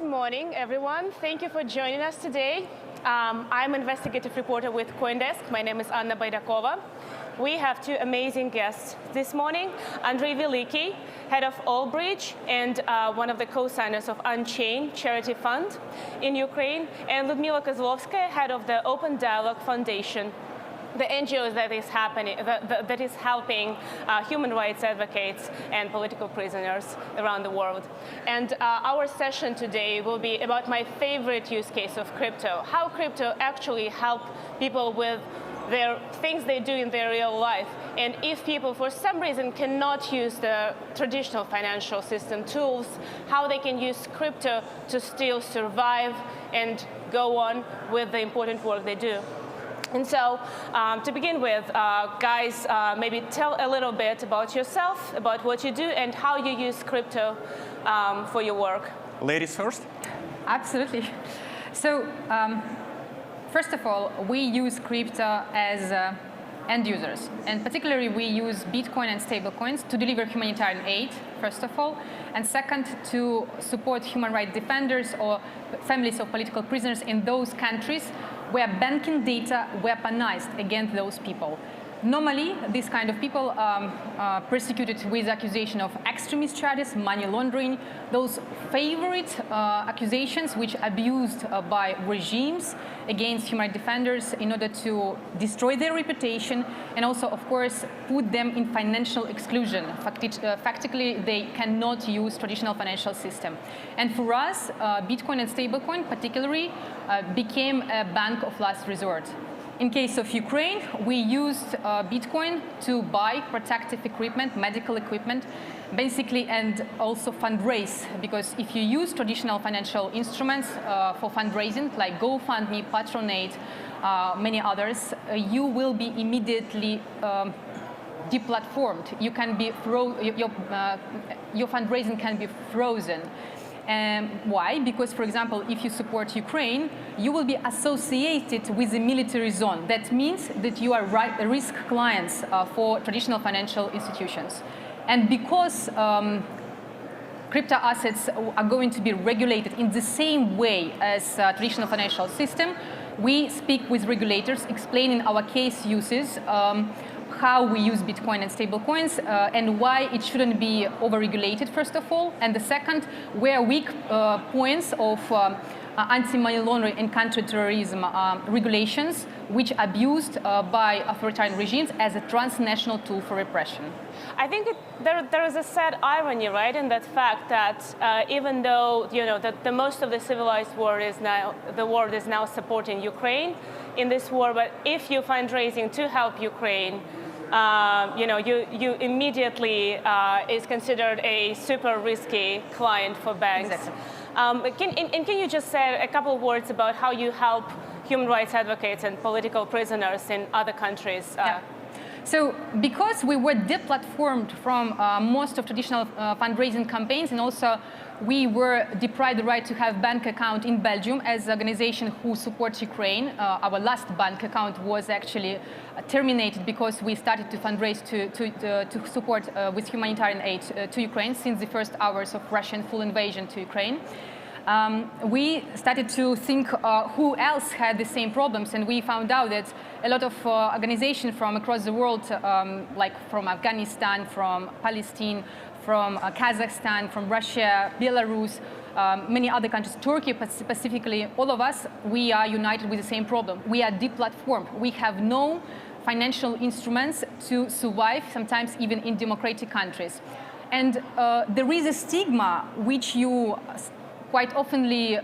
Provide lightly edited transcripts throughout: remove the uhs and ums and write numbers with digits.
morning, everyone. Thank you for joining us today. I'm investigative reporter with CoinDesk. My name is Anna Baydakova. We have two amazing guests this morning. Andriy Velykyy, head of Allbridge and one of the co-signers of Unchained charity fund in Ukraine, and Lyudmyla Kozlovska, head of the Open Dialogue Foundation, the NGO that is helping human rights advocates and political prisoners around the world. And our session today will be about my favorite use case of crypto, how crypto actually help people with their things they do in their real life. And if people, for some reason, cannot use the traditional financial system tools, how they can use crypto to still survive and go on with the important work they do. And so, to begin with, guys, maybe tell a little bit about yourself, about what you do, and how you use crypto for your work. Ladies first. Absolutely. So, first of all, we use crypto as end users. And particularly, we use Bitcoin and stablecoins to deliver humanitarian aid, first of all. And second, to support human rights defenders or families of political prisoners in those countries where banking data weaponized against those people. Normally, these kind of people are persecuted with accusation of extremist charges, money laundering, those favorite accusations which are abused by regimes against human rights defenders in order to destroy their reputation and also, of course, put them in financial exclusion. Factically, they cannot use traditional financial system. And for us, Bitcoin and stablecoin particularly became a bank of last resort. In case of Ukraine, we used Bitcoin to buy protective equipment, medical equipment, basically, and also fundraise. Because if you use traditional financial instruments for fundraising, like GoFundMe, Patronate, many others, you will be immediately deplatformed. You can be your fundraising can be frozen. Why? Because, for example, if you support Ukraine, you will be associated with a military zone. That means that you are risk clients for traditional financial institutions. And because crypto assets are going to be regulated in the same way as traditional financial system, we speak with regulators explaining our case uses, how we use Bitcoin and stablecoins, and why it shouldn't be over-regulated, first of all. And the second, where weak points of anti-money laundering and counter-terrorism regulations, which are abused by authoritarian regimes as a transnational tool for repression. I think there is a sad irony, right, in that fact that even though the most of the civilized world is now supporting Ukraine in this war, but if you fundraising to help Ukraine, you immediately is considered a super risky client for banks. Exactly. Can you just say a couple of words about how you help human rights advocates and political prisoners in other countries? Yeah. So, because we were deplatformed from most of traditional fundraising campaigns, and also we were deprived the right to have bank account in Belgium as an organization who supports Ukraine. Our last bank account was actually terminated because we started to fundraise to support with humanitarian aid to Ukraine since the first hours of Russian full invasion to Ukraine. We started to think who else had the same problems, and we found out that a lot of organizations from across the world, like from Afghanistan, from Palestine, from Kazakhstan, from Russia, Belarus, many other countries, Turkey specifically, all of us, we are united with the same problem. We are deplatformed. We have no financial instruments to survive, sometimes even in democratic countries. And there is a stigma which you quite oftenly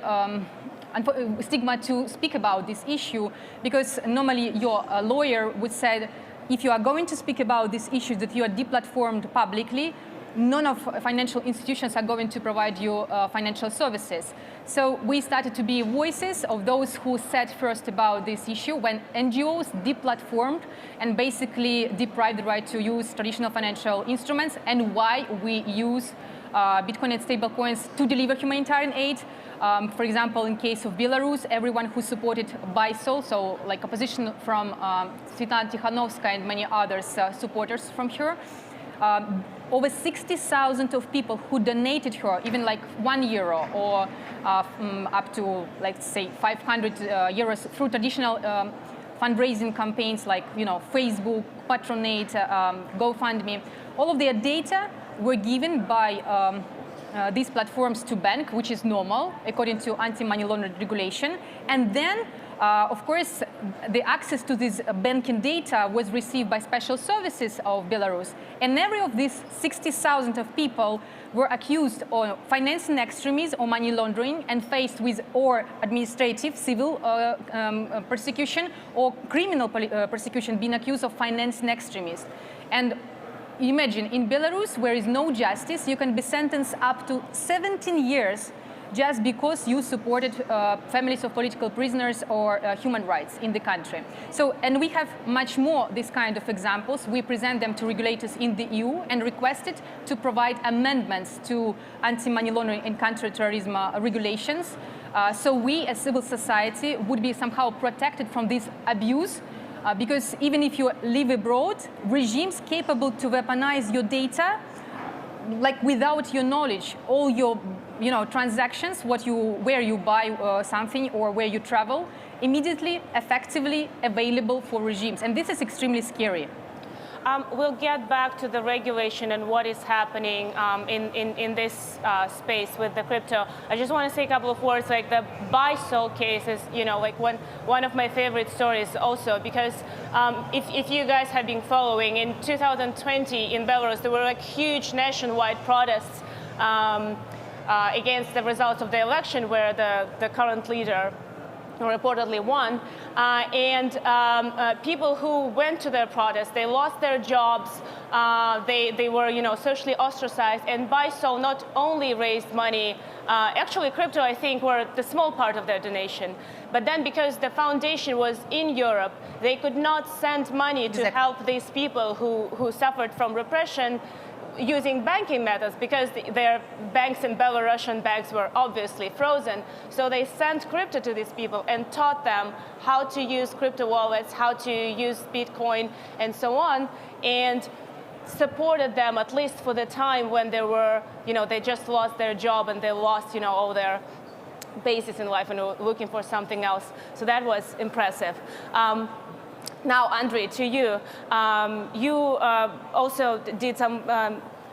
stigma to speak about this issue, because normally your lawyer would say, if you are going to speak about this issue that you are deplatformed publicly, none of financial institutions are going to provide you financial services. So we started to be voices of those who said first about this issue when NGOs deplatformed and basically deprived the right to use traditional financial instruments, and why we use Bitcoin and stablecoins to deliver humanitarian aid. For example, in case of Belarus, everyone who supported BISOL, so like opposition from Svetlana Tikhanovskaya and many others supporters from her, over 60,000 of people who donated her, even like €1 or up to, let's say, 500 euros through traditional fundraising campaigns like Facebook, Patronate, GoFundMe. All of their data were given by these platforms to bank, which is normal according to anti-money laundering regulation. And then, of course, the access to this banking data was received by special services of Belarus. And every of these 60,000 of people were accused of financing extremism or money laundering and faced with or administrative, civil persecution or criminal persecution, being accused of financing extremism. And imagine, in Belarus, where is no justice, you can be sentenced up to 17 years just because you supported families of political prisoners or human rights in the country. So, and we have much more this kind of examples. We present them to regulators in the EU and requested to provide amendments to anti-money laundering and counter-terrorism regulations. So we, as civil society, would be somehow protected from this abuse. Because even if you live abroad, regimes capable to weaponize your data, like without your knowledge, all your transactions, where you buy something or where you travel, immediately, effectively available for regimes. And this is extremely scary. We'll get back to the regulation and what is happening in this space with the crypto. I just want to say a couple of words. Like the buy-sell case is, like one of my favorite stories also, because if you guys have been following, in 2020 in Belarus, there were like huge nationwide protests against the results of the election, where the current leader reportedly won, and people who went to their protests, they lost their jobs, they were socially ostracized, and buy-sell not only raised money, actually crypto I think were the small part of their donation, but then because the foundation was in Europe, they could not send money to help these people who suffered from repression using banking methods, because their banks and Belarusian banks were obviously frozen. So they sent crypto to these people and taught them how to use crypto wallets, how to use Bitcoin, and so on, and supported them at least for the time when they were, they just lost their job and they lost, all their basis in life and were looking for something else. So that was impressive. Now, Andriy, to you. You also did some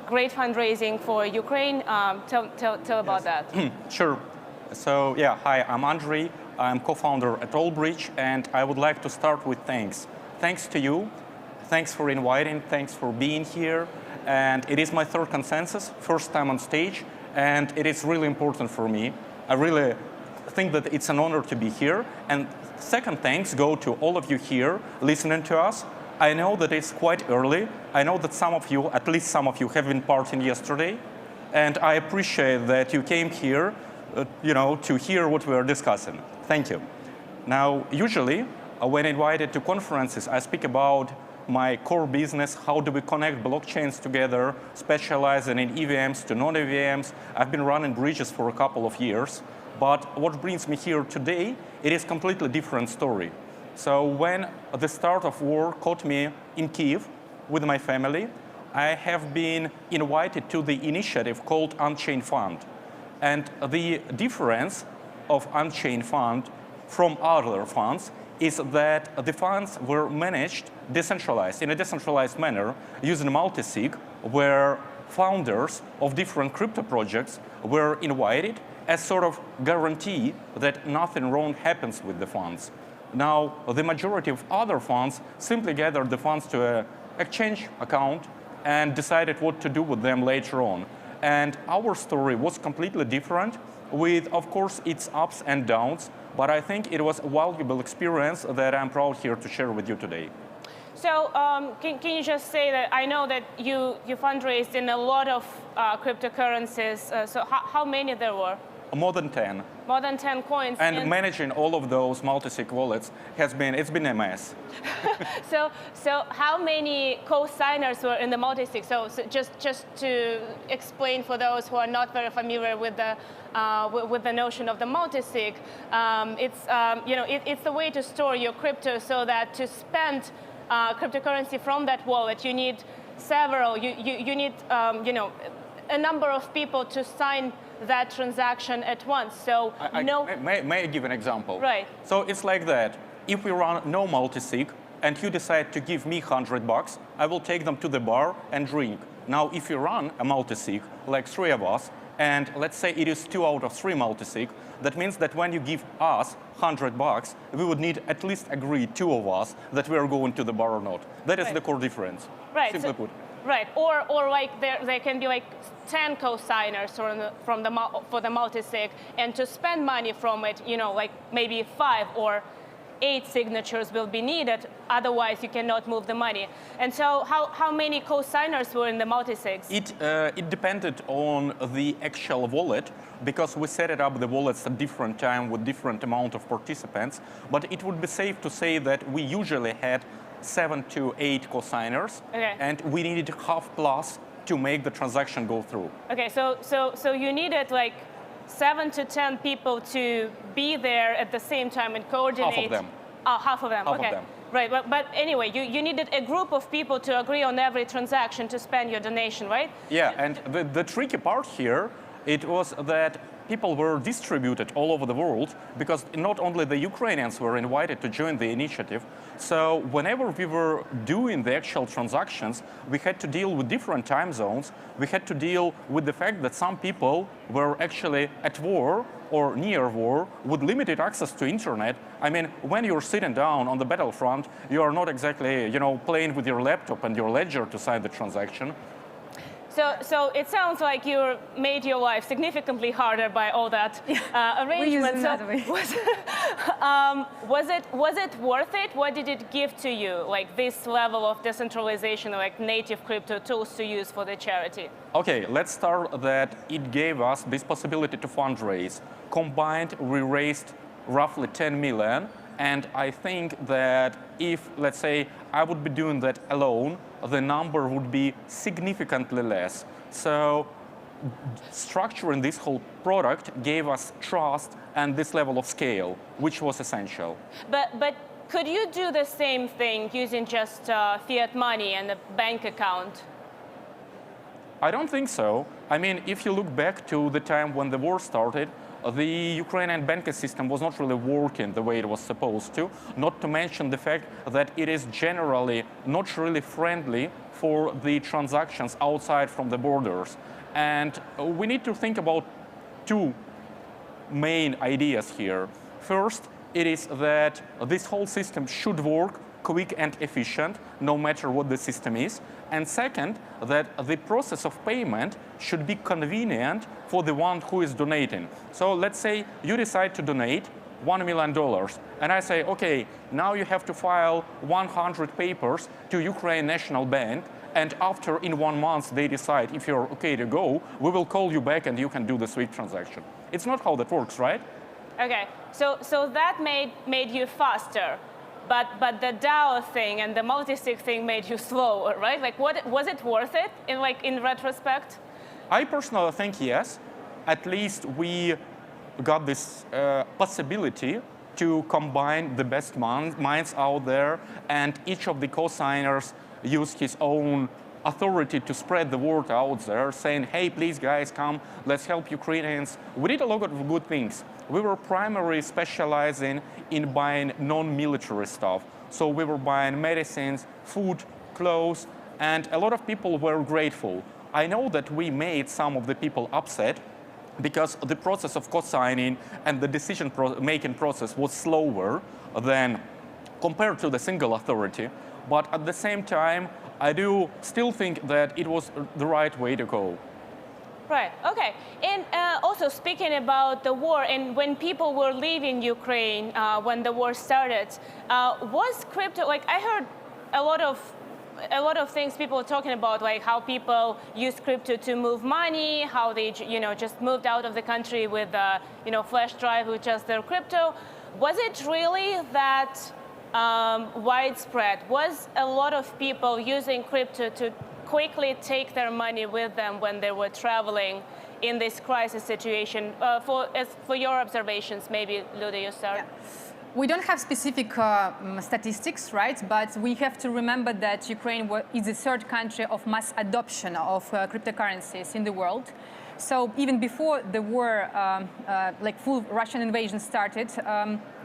great fundraising for Ukraine. Tell about that. Sure. So, yeah, hi, I'm Andriy. I'm co-founder at Allbridge, and I would like to start with thanks. Thanks to you. Thanks for inviting. Thanks for being here. And it is my third consensus, first time on stage, and it is really important for me. I really think that it's an honor to be here. And second thanks go to all of you here listening to us. I know that it's quite early. I know that some of you, at least some of you, have been partying yesterday. And I appreciate that you came here, to hear what we are discussing. Thank you. Now, usually, when invited to conferences, I speak about my core business, how do we connect blockchains together, specializing in EVMs to non-EVMs. I've been running bridges for a couple of years. But what brings me here today, it is a completely different story. So when the start of war caught me in Kyiv with my family, I have been invited to the initiative called Unchained Fund. And the difference of Unchained Fund from other funds is that the funds were managed decentralized, in a decentralized manner, using multi-sig, where founders of different crypto projects were invited as sort of guarantee that nothing wrong happens with the funds. Now, the majority of other funds simply gathered the funds to an exchange account and decided what to do with them later on. And our story was completely different, with, of course, its ups and downs, but I think it was a valuable experience that I'm proud here to share with you today. So can you just say that I know that you fundraised in a lot of cryptocurrencies, so how many there were? More than 10. More than 10 coins. And managing all of those multi-sig wallets it's been a mess. So how many co-signers were in the multi-sig? So just to explain for those who are not very familiar with the notion of the multi-sig, it's the way to store your crypto so that to spend cryptocurrency from that wallet, you need several. You need a number of people to sign that transaction at once. So May I give an example? Right. So it's like that. If we run no multisig and you decide to give me $100, I will take them to the bar and drink. Now, if you run a multisig, like 3 of us, and let's say it is 2 out of 3 multisig, that means that when you give us $100, we would need at least agree 2 of us that we are going to the bar or not. That is the core difference. Right. Simply put. Right. Or like there can be like 10 co-signers for the multisig, and to spend money from it, like maybe 5 or 8 signatures will be needed. Otherwise, you cannot move the money. And so, how many co-signers were in the multisigs? It depended on the actual wallet, because we set it up the wallets at different time with different amount of participants. But it would be safe to say that we usually had 7 to 8 co-signers, and we needed half plus to make the transaction go through. Okay, so you needed like 7 to 10 people to be there at the same time and coordinate. Half of them. Half of them. Half okay. of them. Right, but anyway, you needed a group of people to agree on every transaction to spend your donation, right? Yeah, and the tricky part here, it was that people were distributed all over the world, because not only the Ukrainians were invited to join the initiative. So whenever we were doing the actual transactions, we had to deal with different time zones. We had to deal with the fact that some people were actually at war or near war with limited access to internet. I mean, when you're sitting down on the battlefront, you are not exactly, playing with your laptop and your ledger to sign the transaction. So it sounds like you made your life significantly harder by all that arrangement. Was it worth it? What did it give to you, like this level of decentralization, like native crypto tools to use for the charity? Okay, let's start that it gave us this possibility to fundraise. Combined, we raised roughly 10 million. And I think that if, let's say, I would be doing that alone, the number would be significantly less. So structuring this whole product gave us trust and this level of scale, which was essential. But could you do the same thing using just fiat money and a bank account? I don't think so. I mean, if you look back to the time when the war started, the Ukrainian banking system was not really working the way it was supposed to, not to mention the fact that it is generally not really friendly for the transactions outside from the borders. And we need to think about 2 main ideas here. First, it is that this whole system should work quick and efficient, no matter what the system is. And second, that the process of payment should be convenient for the one who is donating. So let's say you decide to donate $1 million. And I say, okay, now you have to file 100 papers to Ukraine National Bank. And after, in 1 month, they decide if you're okay to go, we will call you back and you can do the SWIFT transaction. It's not how that works, right? Okay, so that made you faster. But the DAO thing and the multisig thing made you slower, right? Like, was it worth it in retrospect? I personally think yes. At least we got this possibility to combine the best minds out there, and each of the co-signers used his own authority to spread the word out there, saying, hey, please guys, come, let's help Ukrainians. We did a lot of good things. We were primarily specializing in buying non-military stuff. So we were buying medicines, food, clothes, and a lot of people were grateful. I know that we made some of the people upset because the process of co-signing and the decision-making process was slower than compared to the single authority. But at the same time, I do still think that it was the right way to go. Right, okay. And also speaking about the war, and when people were leaving Ukraine when the war started, was crypto, like I heard a lot of things people were talking about, like how people use crypto to move money, how they just moved out of the country with flash drive with just their crypto. Was it really that widespread? Was a lot of people using crypto to quickly take their money with them when they were traveling in this crisis situation? For your observations, maybe Luda, you start. We don't have specific statistics, right? But we have to remember that Ukraine is the third country of mass adoption of cryptocurrencies in the world. So even before the war, like full Russian invasion started,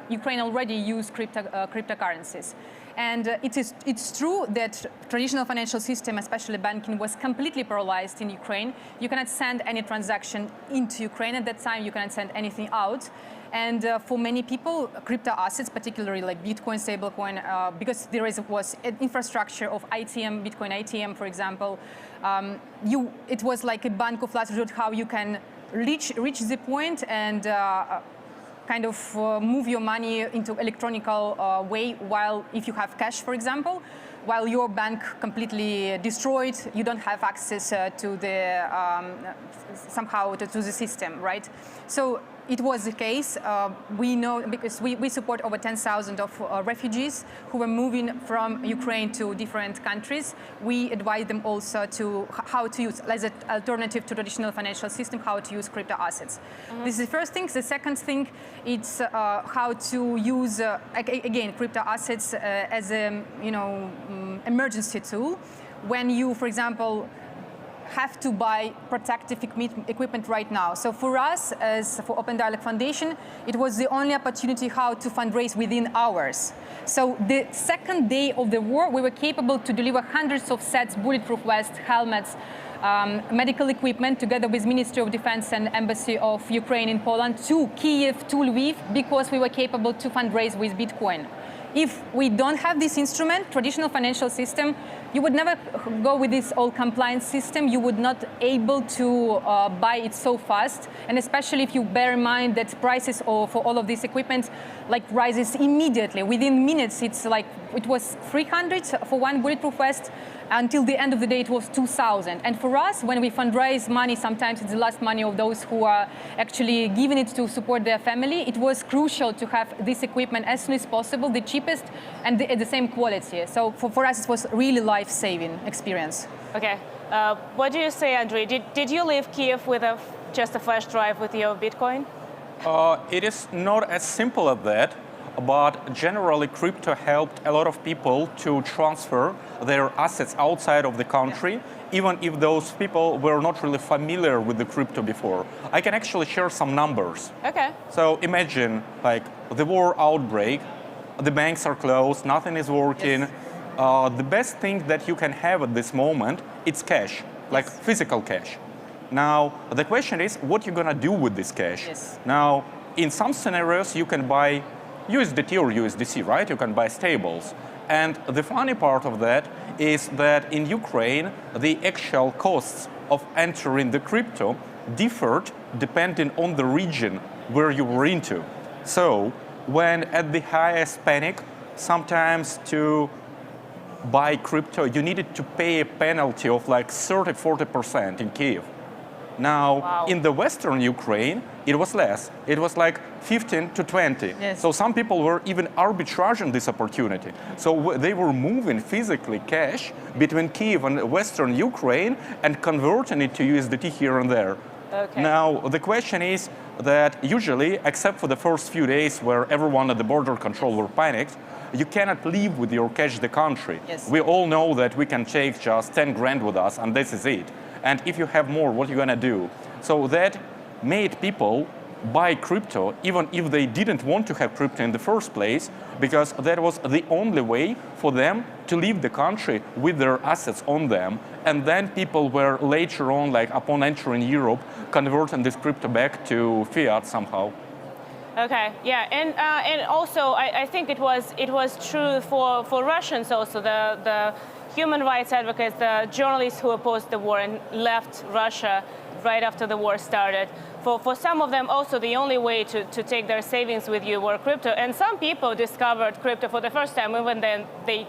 Ukraine already used cryptocurrencies. And it's true that traditional financial system, especially banking, was completely paralyzed in Ukraine. You cannot send any transaction into Ukraine at that time. You cannot send anything out. And for many people, crypto assets, particularly like Bitcoin, stablecoin, because there was an infrastructure of ITM, Bitcoin ITM, for example, it was like a bank of last resort, how you can reach the point and kind of move your money into electronical way, while if you have cash, for example, while your bank completely destroyed, you don't have access to the somehow to the system, right? So it was the case. We know because we support over 10,000 of refugees who were moving from Ukraine to different countries. We advise them also to how to use, as an alternative to traditional financial system, how to use crypto assets. Mm-hmm. This is the first thing. The second thing, it's how to use again crypto assets as a emergency tool. When you, for example, have to buy protective equipment right now. So for us, as for Open Dialogue Foundation, it was the only opportunity how to fundraise within hours. So the second day of the war, we were capable to deliver hundreds of sets, bulletproof vests, helmets, medical equipment, together with Ministry of Defense and Embassy of Ukraine in Poland, to Kyiv, to Lviv, because we were capable to fundraise with Bitcoin. If we don't have this instrument, traditional financial system, you would never go with this all compliance system. You would not able to buy it so fast. And especially if you bear in mind that prices for all of this equipment like rises immediately. Within minutes, it's like, it was 300 for one bulletproof vest. Until the end of the day, it was 2,000. And for us, when we fundraise money, sometimes it's the last money of those who are actually giving it to support their family. It was crucial to have this equipment as soon as possible, the cheapest, and the same quality. So for us, it was really life-saving experience. Okay. What do you say, Andriy? Did you leave Kyiv with just a flash drive with your Bitcoin? It is not as simple as that. But generally, crypto helped a lot of people to transfer their assets outside of the country, even if those people were not really familiar with the crypto before. I can actually share some numbers. Okay. So imagine like the war outbreak, the banks are closed, nothing is working. Yes. The best thing that you can have at this moment, it's cash, like physical cash. Now, the question is, what you're gonna do with this cash? Yes. Now, in some scenarios, you can buy USDT or USDC, right? You can buy stables. And the funny part of that is that in Ukraine, the actual costs of entering the crypto differed depending on the region where you were into. So when at the highest panic, sometimes to buy crypto, you needed to pay a penalty of like 30-40% in Kyiv. Now, in the Western Ukraine, it was less. It was like 15 to 20. Yes. So some people were even arbitraging this opportunity. So they were moving physically cash between Kyiv and Western Ukraine and converting it to USDT here and there. Okay. Now, the question is that usually, except for the first few days where everyone at the border control were panicked, you cannot leave with your cash the country. Yes. We all know that we can take just 10 grand with us and this is it. And if you have more, what are you gonna do? So that made people buy crypto, even if they didn't want to have crypto in the first place, because that was the only way for them to leave the country with their assets on them. And then people were later on, like upon entering Europe, converting this crypto back to fiat somehow. Okay, yeah, and also I think it was true for Russians also. The human rights advocates, the journalists who opposed the war and left Russia right after the war started. For some of them also the only way to take their savings with you were crypto. And some people discovered crypto for the first time, even then they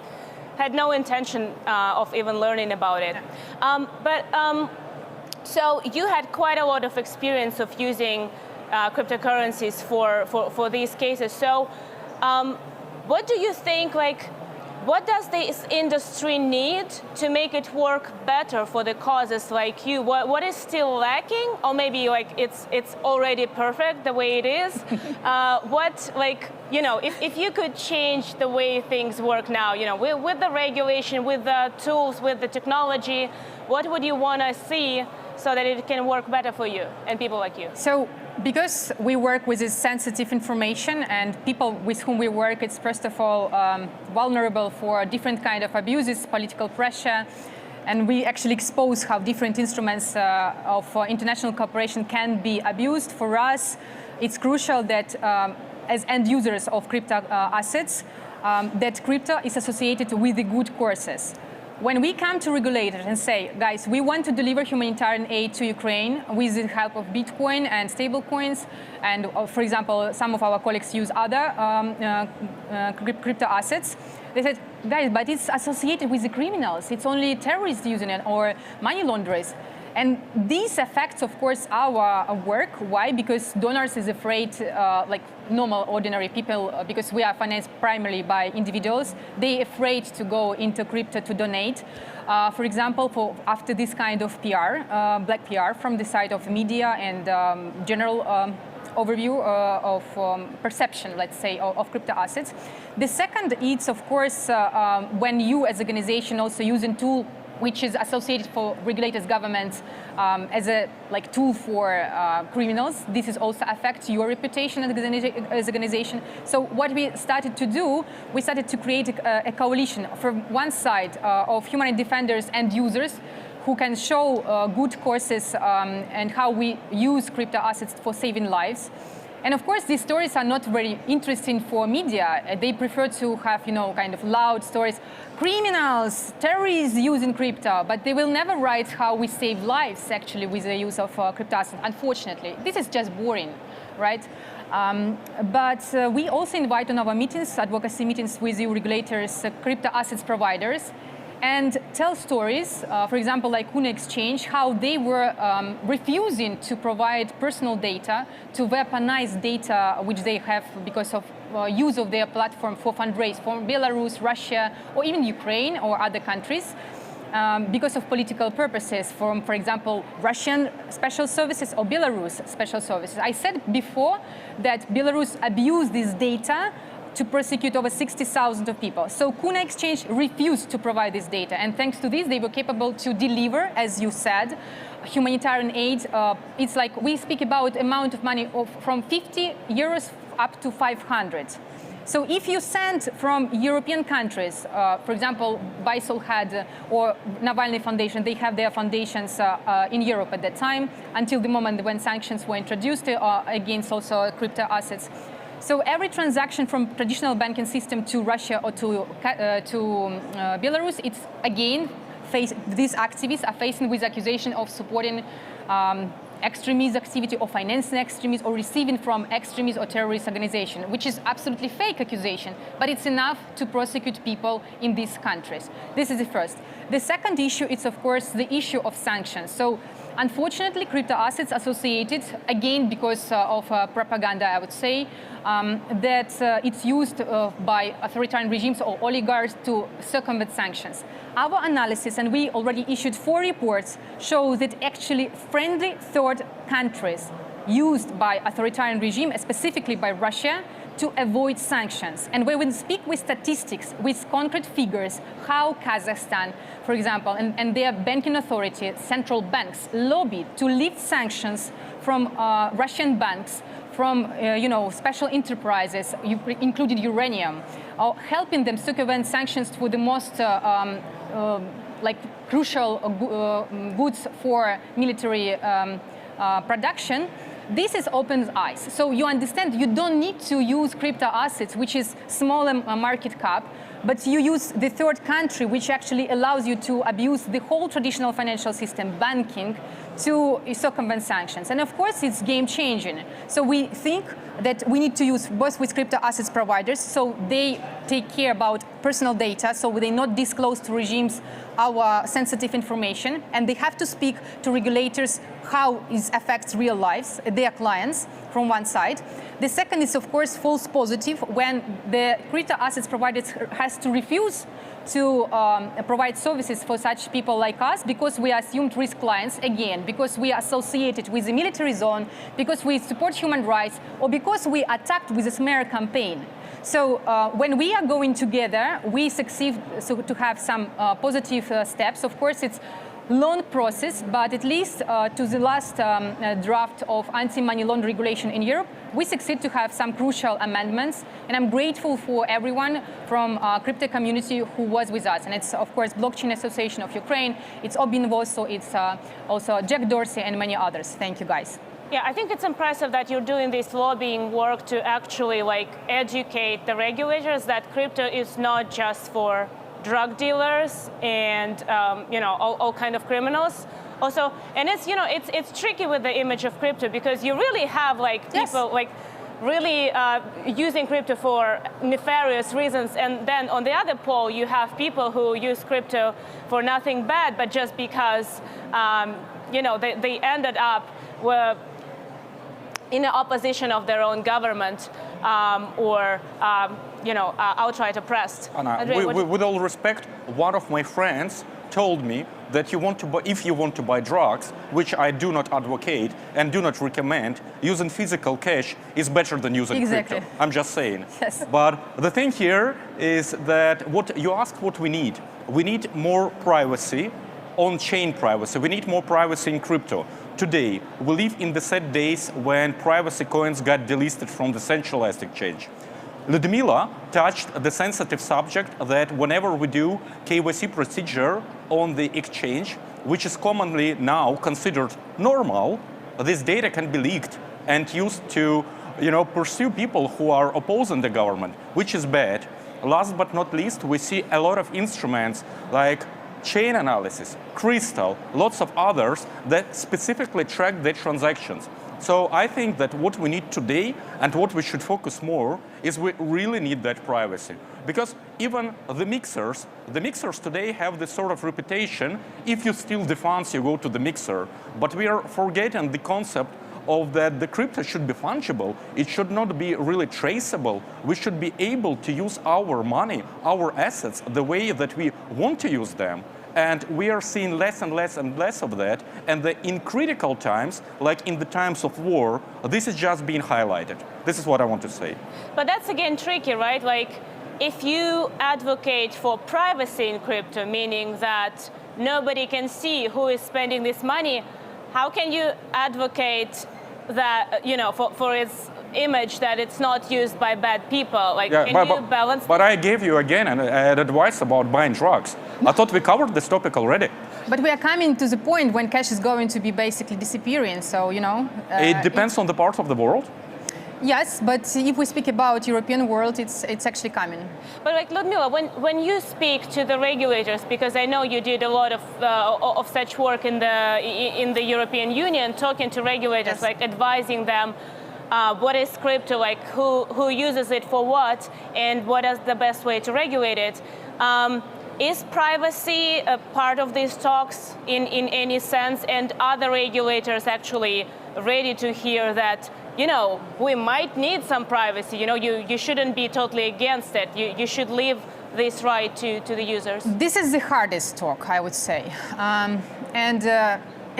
had no intention of even learning about it. So you had quite a lot of experience of using cryptocurrencies for these cases. So what do you think, like, What does this industry need to make it work better for the causes like you? What is still lacking, or maybe like it's already perfect the way it is? If you could change the way things work now, with the regulation, with the tools, with the technology, what would you want to see so that it can work better for you and people like you? So, because we work with this sensitive information and people with whom we work, it's first of all vulnerable for different kind of abuses, political pressure, and we actually expose how different instruments of international cooperation can be abused. For us, it's crucial that as end users of crypto assets, that crypto is associated with the good courses. When we come to regulators and say, guys, we want to deliver humanitarian aid to Ukraine with the help of Bitcoin and stablecoins, and for example, some of our colleagues use other crypto assets, they said, guys, but it's associated with the criminals. It's only terrorists using it or money launderers. And this affects, of course, our work. Why? Because donors is afraid, like normal, ordinary people, because we are financed primarily by individuals, they're afraid to go into crypto to donate. For example, after this kind of PR, black PR from the side of media and general overview of perception, let's say, of crypto assets. The second is, of course, when you as an organization also using tool which is associated for regulators, governments, as a tool for criminals. This is also affects your reputation as an organization. So what we started to do, we started to create a coalition from one side of human rights defenders and users who can show good courses and how we use crypto assets for saving lives. And of course, these stories are not very interesting for media. They prefer to have, kind of loud stories. Criminals, terrorists using crypto, but they will never write how we save lives, actually, with the use of crypto assets. Unfortunately, this is just boring, right? But we also invite on our meetings, advocacy meetings with you regulators, crypto assets providers, and tell stories, for example, like Kuna Exchange, how they were refusing to provide personal data, to weaponize data which they have because of use of their platform for fundraise from Belarus, Russia, or even Ukraine or other countries, because of political purposes from, for example, Russian special services or Belarus special services. I said before that Belarus abused this data to prosecute over 60,000 of people. So Kuna Exchange refused to provide this data. And thanks to this, they were capable to deliver, as you said, humanitarian aid. It's like we speak about amount of money from 50 euros up to 500. So if you send from European countries, for example, Baisel had, or Navalny Foundation, they have their foundations in Europe at that time, until the moment when sanctions were introduced against also crypto assets. So every transaction from traditional banking system to Russia or to Belarus, it's again, these activists are facing with accusation of supporting extremist activity or financing extremists or receiving from extremist or terrorist organization, which is absolutely fake accusation, but it's enough to prosecute people in these countries. This is the first. The second issue is, of course, the issue of sanctions. So unfortunately, crypto assets associated, again, because of propaganda, I would say, that it's used by authoritarian regimes or oligarchs to circumvent sanctions. Our analysis, and we already issued 4 reports, show that actually friendly third countries used by authoritarian regime, specifically by Russia, to avoid sanctions. And when we speak with statistics, with concrete figures, how Kazakhstan, for example, and their banking authority, central banks, lobbied to lift sanctions from Russian banks, from special enterprises, including uranium, or helping them circumvent sanctions for the most crucial goods for military production. This is opens eyes. So you understand you don't need to use crypto assets, which is smaller market cap, but you use the third country, which actually allows you to abuse the whole traditional financial system, banking, to circumvent sanctions. And of course, it's game changing. So we think that we need to use both with crypto assets providers, so they take care about personal data, so they not disclose to regimes our sensitive information, and they have to speak to regulators how it affects real lives, their clients, from one side. The second is, of course, false positive, when the crypto assets provider has to refuse to provide services for such people like us because we are assumed risk clients, again, because we are associated with the military zone, because we support human rights, or because we attacked with a smear campaign. So when we are going together, we succeed to have some positive steps. Of course, it's long process, but at least to the last draft of anti-money laundering regulation in Europe, we succeed to have some crucial amendments, and I'm grateful for everyone from crypto community who was with us. And it's, of course, Blockchain Association of Ukraine, it's Obin Vosso, it's also Jack Dorsey and many others. Thank you, guys. Yeah, I think it's impressive that you're doing this lobbying work to actually educate the regulators that crypto is not just for drug dealers and all kind of criminals. Also, and it's tricky with the image of crypto because you really have people really using crypto for nefarious reasons, and then on the other pole you have people who use crypto for nothing bad, but just because they ended up in the opposition of their own government or outright oppressed. Andriy, with all respect, one of my friends told me that if you want to buy drugs, which I do not advocate and do not recommend, using physical cash is better than using crypto. I'm just saying. Yes. But the thing here is that what you asked what we need. We need more privacy, on-chain privacy. We need more privacy in crypto. Today, we live in the sad days when privacy coins got delisted from the centralized exchange. Lyudmyla touched the sensitive subject that whenever we do KYC procedure on the exchange, which is commonly now considered normal, this data can be leaked and used to pursue people who are opposing the government, which is bad. Last but not least, we see a lot of instruments like chain analysis, Crystal, lots of others that specifically track the transactions. So I think that what we need today and what we should focus more is we really need that privacy. Because even the mixers today have this sort of reputation, if you steal the funds, you go to the mixer. But we are forgetting the concept of that the crypto should be fungible. It should not be really traceable. We should be able to use our money, our assets, the way that we want to use them. And we are seeing less and less and less of that. And in critical times, like in the times of war, this is just being highlighted. This is what I want to say. But that's again tricky, right? If you advocate for privacy in crypto, meaning that nobody can see who is spending this money, how can you advocate that, for its image that it's not used by bad people? Can you balance? But I gave you again an advice about buying drugs. I thought we covered this topic already. But we are coming to the point when cash is going to be basically disappearing. So it depends on the part of the world. Yes, but if we speak about European world, it's actually coming. But Lyudmyla, when you speak to the regulators, because I know you did a lot of such work in the European Union, talking to regulators, yes. Advising them what is crypto, who uses it for what, and what is the best way to regulate it. Is privacy a part of these talks in any sense, and are the regulators actually ready to hear that? We might need some privacy. You shouldn't be totally against it. You should leave this right to the users. This is the hardest talk, I would say.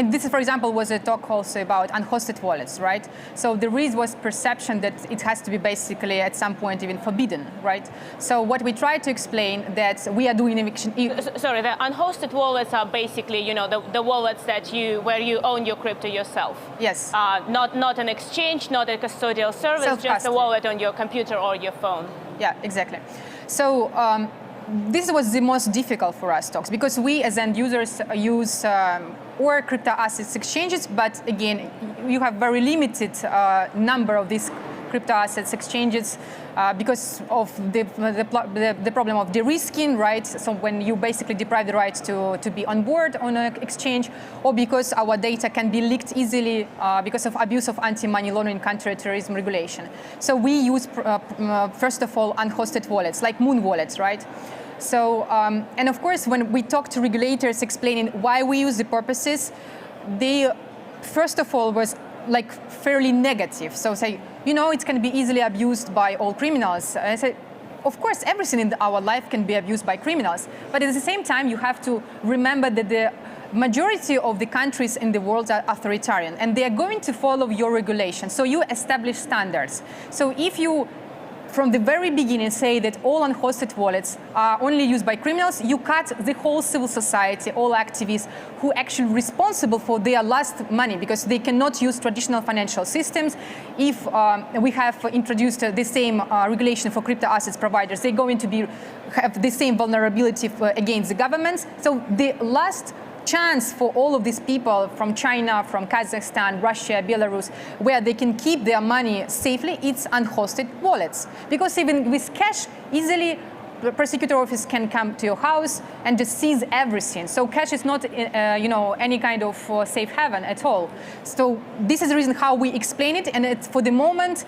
And this, for example, was a talk also about unhosted wallets, right? So there was perception that it has to be basically at some point even forbidden, right? So what we try to explain that we are doing eviction. Sorry, the unhosted wallets are basically, the wallets where you own your crypto yourself. Yes. Not an exchange, not a custodial service, just a wallet on your computer or your phone. Yeah, exactly. So this was the most difficult for us talks because we as end users use or crypto assets exchanges, but again, you have very limited number of these crypto assets exchanges because of the problem of de-risking, right? So when you basically deprive the right to be on board on an exchange, or because our data can be leaked easily because of abuse of anti-money laundering, counter-terrorism regulation. So we use, first of all, unhosted wallets, like Moon wallets, right? So, and of course, when we talk to regulators explaining why we use the purposes, they, first of all, was like fairly negative. So say, you know, it can be easily abused by all criminals. And I said, of course, everything in our life can be abused by criminals. But at the same time, you have to remember that the majority of the countries in the world are authoritarian, and they are going to follow your regulation. So you establish standards. So if you, from the very beginning, say that all unhosted wallets are only used by criminals, you cut the whole civil society, all activists who are actually responsible for their last money, because they cannot use traditional financial systems. If we have introduced the same regulation for crypto assets providers, they're going to have the same vulnerability against the governments. So the last chance for all of these people from China, from Kazakhstan, Russia, Belarus, where they can keep their money safely, it's unhosted wallets. Because even with cash, easily the prosecutor office can come to your house and just seize everything. So cash is not, any kind of safe haven at all. So this is the reason how we explain it, and it's for the moment,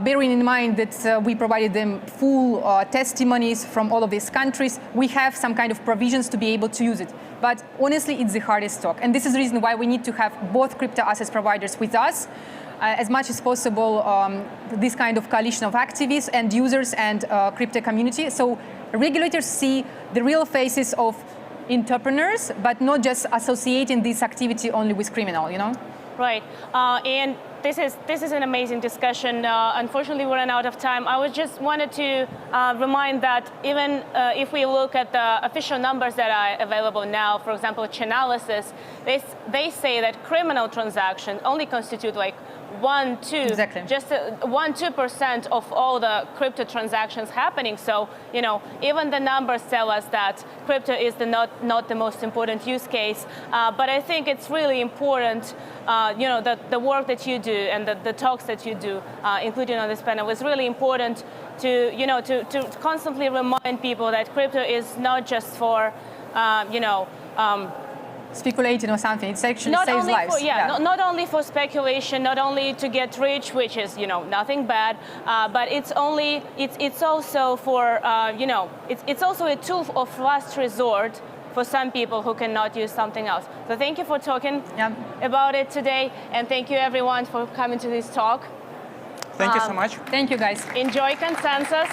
bearing in mind that we provided them full testimonies from all of these countries, we have some kind of provisions to be able to use it. But honestly, it's the hardest talk. And this is the reason why we need to have both crypto assets providers with us, as much as possible, this kind of coalition of activists and users and crypto community. So regulators see the real faces of entrepreneurs, but not just associating this activity only with criminal, you know? Right. And this is an amazing discussion. Unfortunately, we're running out of time. I just wanted to remind that even if we look at the official numbers that are available now, for example, Chainalysis, they say that criminal transactions only constitute like 1-2%, exactly. Just 1-2% of all the crypto transactions happening. So, you know, even the numbers tell us that crypto is not the most important use case. But I think it's really important, the work that you do and the talks that you do, including on this panel, is really important to constantly remind people that crypto is not just for, speculating or something. It actually saves lives. Not only for speculation, not only to get rich, which is nothing bad, but it's also for it's also a tool of last resort for some people who cannot use something else. So thank you for talking about it today, and thank you everyone for coming to this talk. Thank you so much. Thank you, guys. Enjoy Consensus.